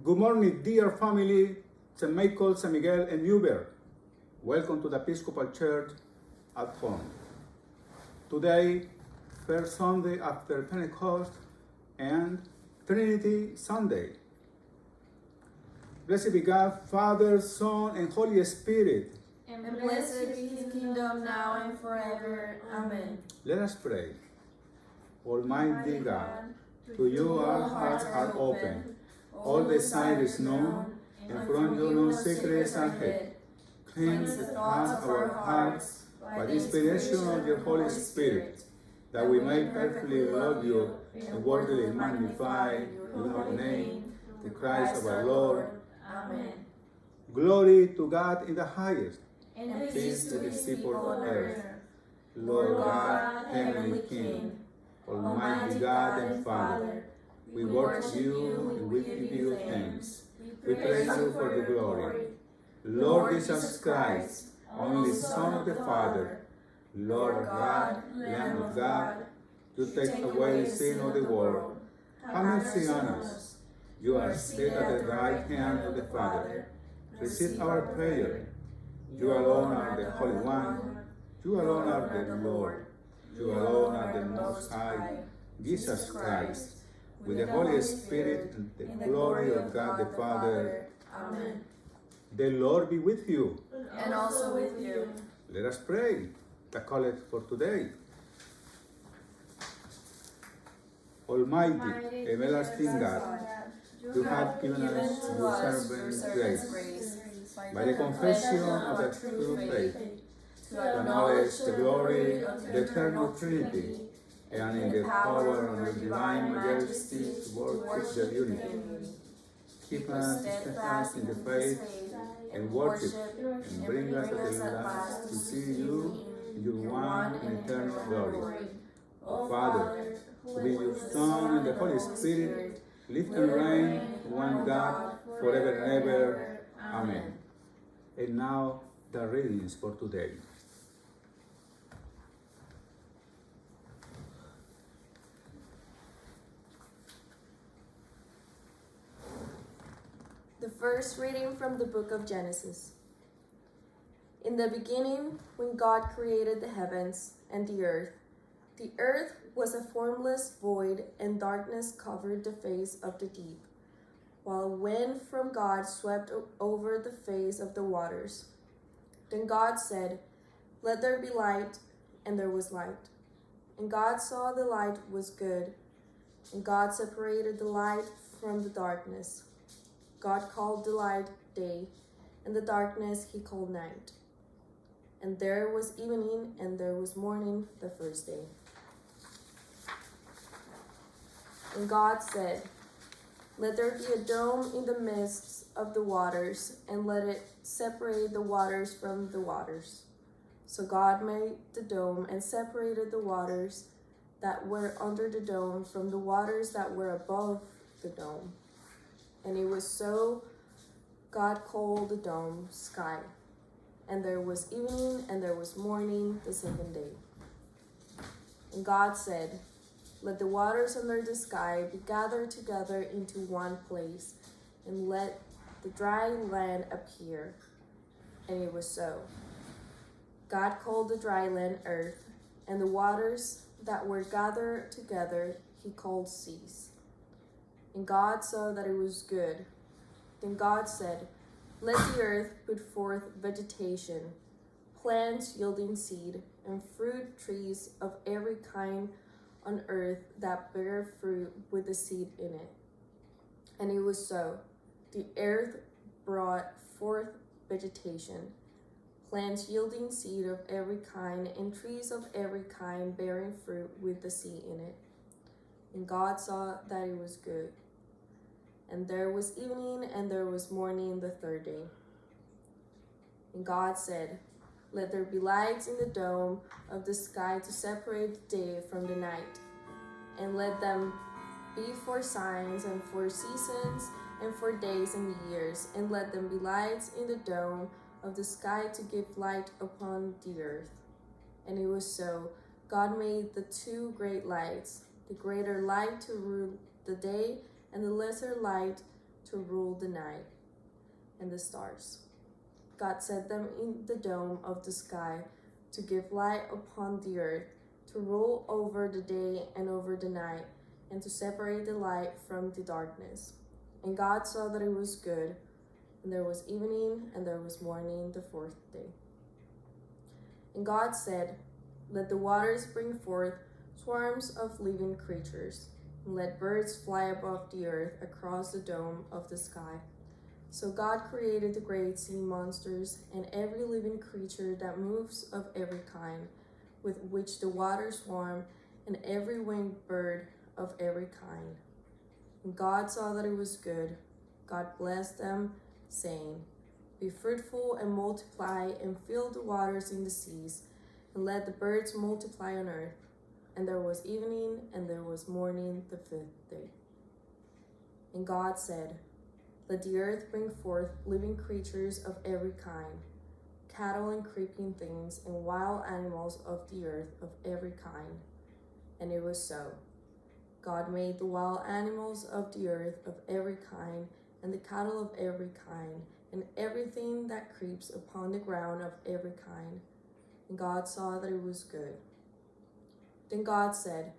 Good morning, dear family, St. Michael, St. Miguel, and Newberg. Welcome to the Episcopal Church at home. Today, first Sunday after Pentecost and Trinity Sunday. Blessed be God, Father, Son, and Holy Spirit. And blessed be his kingdom now and forever. Amen. Let us pray. Almighty God, to you our hearts are open, all desire is known, and from you no secrets are hid. Cleanse the thoughts of our hearts by the inspiration of your Holy Spirit, that we may perfectly love you and worthily magnify your name, the Christ of our Lord. Amen. Glory to God in the highest, And peace to the people on of earth. Lord God, Heavenly King, Almighty God and Father, we worship you and we give you thanks. We praise you for the glory. Lord Jesus Christ, only Son of the Father, Lord God, Lamb of God, you take away the sin of the world. Have mercy on us. You are seated at the right hand of the Father. Receive our prayer. You alone are the Holy One. You alone are the Lord. You alone are the Most High, Jesus Christ, with the Holy Spirit and the glory of God the Father. Amen. The Lord be with you. And also with you. Let us pray. The collect for today. Almighty, everlasting God, you have given us your servant's grace by the confession of the true faith, to acknowledge the glory of the eternal Trinity, and in the power of the divine majesty to worship the unity. Keep us steadfast in the faith and worship, and bring us at the last to see you in your one and eternal glory. O Father, who with your Son and the Holy Spirit, live and reign, one God, forever and ever. Amen. And now, the readings for today. The first reading from the book of Genesis. In the beginning, when God created the heavens and the earth was a formless void, and darkness covered the face of the deep, while a wind from God swept over the face of the waters. Then God said, "Let there be light," and there was light. And God saw the light was good, and God separated the light from the darkness. God called the light day, and the darkness he called night. And there was evening, and there was morning the first day. And God said, "Let there be a dome in the midst of the waters, and let it separate the waters from the waters." So God made the dome and separated the waters that were under the dome from the waters that were above the dome. And it was so. God called the dome sky. And there was evening, and there was morning the second day. And God said, "Let the waters under the sky be gathered together into one place, and let the dry land appear." And it was so. God called the dry land earth, and the waters that were gathered together he called seas. And God saw that it was good. Then God said, "Let the earth put forth vegetation, plants yielding seed, and fruit trees of every kind on earth that bear fruit with the seed in it." And it was so. The earth brought forth vegetation, plants yielding seed of every kind, and trees of every kind bearing fruit with the seed in it. And God saw that it was good. And there was evening, and there was morning the third day. And God said, "Let there be lights in the dome of the sky to separate the day from the night, and let them be for signs and for seasons and for days and years, and let them be lights in the dome of the sky to give light upon the earth." And it was so. God made the two great lights, the greater light to rule the day, and the lesser light to rule the night, and the stars. God set them in the dome of the sky to give light upon the earth, to rule over the day and over the night, and to separate the light from the darkness. And God saw that it was good, and there was evening and there was morning the fourth day. And God said, "Let the waters bring forth swarms of living creatures, and let birds fly above the earth across the dome of the sky." So God created the great sea monsters and every living creature that moves of every kind, with which the waters swarm, and every winged bird of every kind. And God saw that it was good. God blessed them, saying, "Be fruitful and multiply, and fill the waters in the seas, and let the birds multiply on earth." And there was evening and there was morning the fifth day. And God said, "Let the earth bring forth living creatures of every kind, cattle and creeping things, and wild animals of the earth of every kind." And it was so. God made the wild animals of the earth of every kind, and the cattle of every kind, and everything that creeps upon the ground of every kind. And God saw that it was good. Then God said,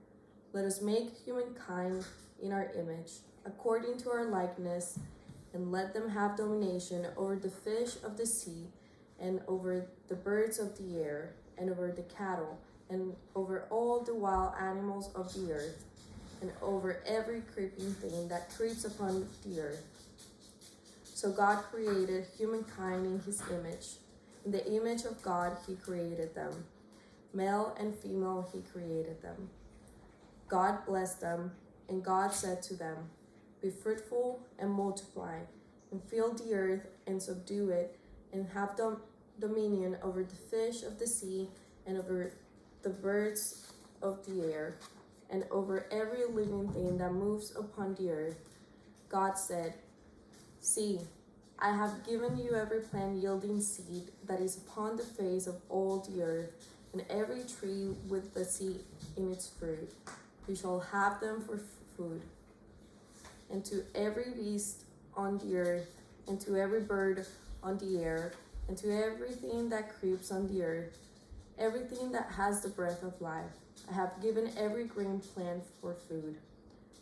"Let us make humankind in our image, according to our likeness, and let them have domination over the fish of the sea, and over the birds of the air, and over the cattle, and over all the wild animals of the earth, and over every creeping thing that creeps upon the earth." So God created humankind in his image. In the image of God he created them. Male and female he created them. God blessed them, and God said to them, "Be fruitful and multiply, and fill the earth and subdue it, and have dominion over the fish of the sea, and over the birds of the air, and over every living thing that moves upon the earth." God said, "See, I have given you every plant yielding seed that is upon the face of all the earth, and every tree with the seed in its fruit. You shall have them for food. And to every beast on the earth, and to every bird on the air, and to everything that creeps on the earth, everything that has the breath of life, I have given every green plant for food."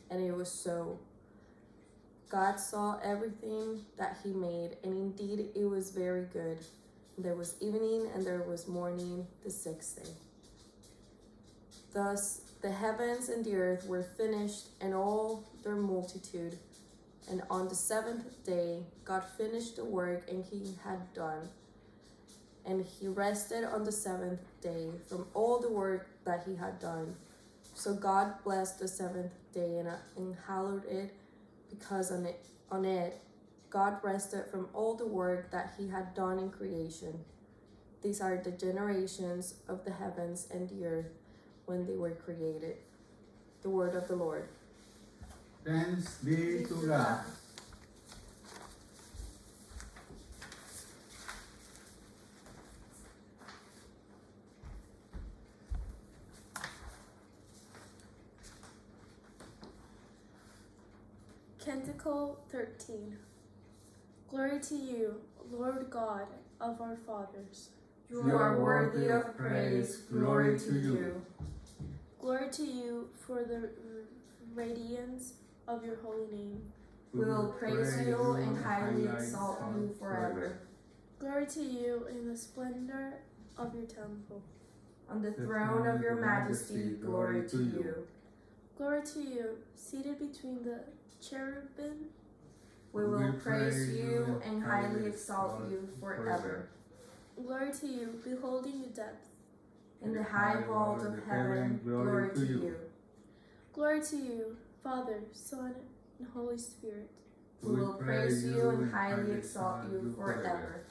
And it was so. God saw everything that he made, and indeed it was very good. And there was evening and there was morning the sixth day. Thus the heavens and the earth were finished, and all their multitude. And on the seventh day God finished the work and he had done. And he rested on the seventh day from all the work that he had done. So God blessed the seventh day and hallowed it, because on it God rested from all the work that he had done in creation. These are the generations of the heavens and the earth when they were created. The word of the Lord. Thanks be to God. Canticle 13. Glory to you, Lord God of our fathers. You are worthy of praise. Glory to you. Glory to you for the radiance of your holy name. We will praise you and highly exalt you forever. Glory to you in the splendor of your temple. On the throne of your majesty, glory to you. Glory to you, seated between the cherubim. We will praise you and highly exalt you forever. Glory to you, beholding the depth. In the high vault of heaven, glory to you. Glory to you, Father, Son, and Holy Spirit. We will praise you and highly exalt you forever.